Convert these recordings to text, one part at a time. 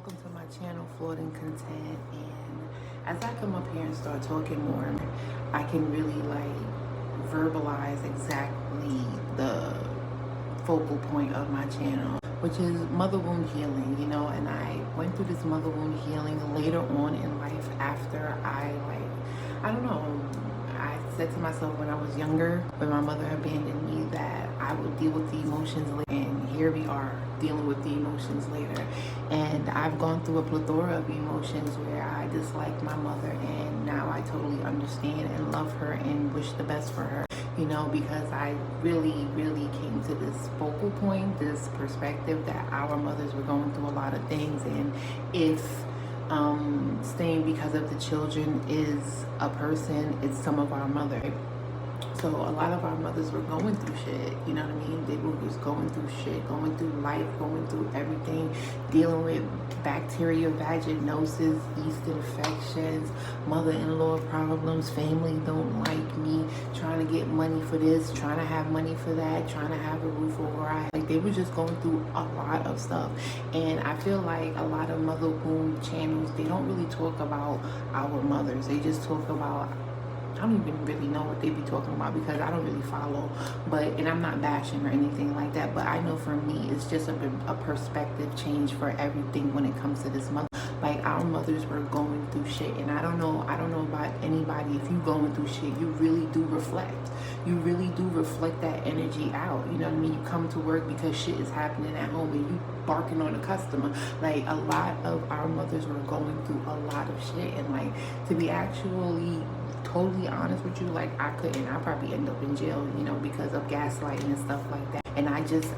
welcome to my channel, Flawed in Content. And as I come up here and start talking more, I can really verbalize exactly the focal point of my channel, which is mother wound healing, and I went through this mother wound healing later on in life after I don't know, I said to myself when I was younger, when my mother abandoned me, that I would deal with the emotions later. And here we are dealing with the emotions later. And I've gone through a plethora of emotions where I disliked my mother, and now I totally understand and love her and wish the best for her. Because I really came to this focal point, this perspective that our mothers were going through a lot of things. And if staying because of the children is a person, it's some of our mothers. So a lot of our mothers were going through shit, you know what I mean? They were just going through shit, going through life, going through everything, dealing with bacteria, vaginosis, yeast infections, mother-in-law problems, family don't like me, trying to get money for this, trying to have money for that, trying to have a roof over our head. They were just going through a lot of stuff. And I feel like a lot of mother wound channels, they don't really talk about our mothers. They just talk about, I don't even really know what they be talking about because I don't really follow, and I'm not bashing or anything like that, but I know for me, it's just a perspective change for everything when it comes to this mother. Like, our mothers were going through shit, and I don't know about anybody. If you going through shit, you really do reflect. You really do reflect that energy out. You know what I mean? You come to work because shit is happening at home and you barking on a customer. Like, a lot of our mothers were going through a lot of shit, and to be actually totally honest with you, I'll probably end up in jail, because of gaslighting and stuff like that. And I just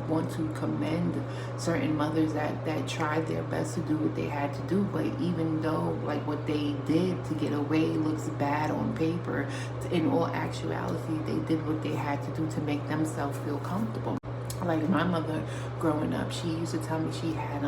want to commend certain mothers that tried their best to do what they had to do. But even though what they did to get away looks bad on paper, in all actuality, they did what they had to do to make themselves feel comfortable. Like, my mother growing up, she used to tell me she had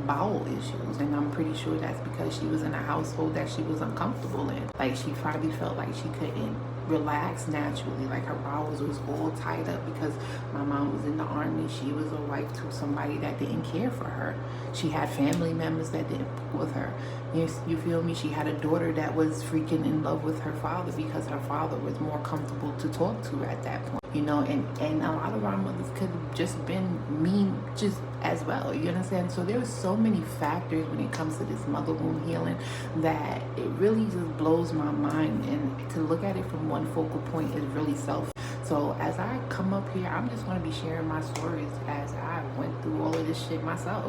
bowel issues, and I'm pretty sure that's because she was in a household that she was uncomfortable in. She probably felt like she couldn't relax naturally, her bowels was all tied up because my mom was in the army. She was a wife to somebody that didn't care for her. She had family members that didn't with her. You feel me? She had a daughter that was freaking in love with her father because her father was more comfortable to talk to at that point. And a lot of our mothers could have just been mean just as well, you understand? So there's so many factors when it comes to this mother wound healing that it really just blows my mind, and to look at it from one focal point is really selfish. So as I come up here, I'm just going to be sharing my stories as I went through all of this shit myself.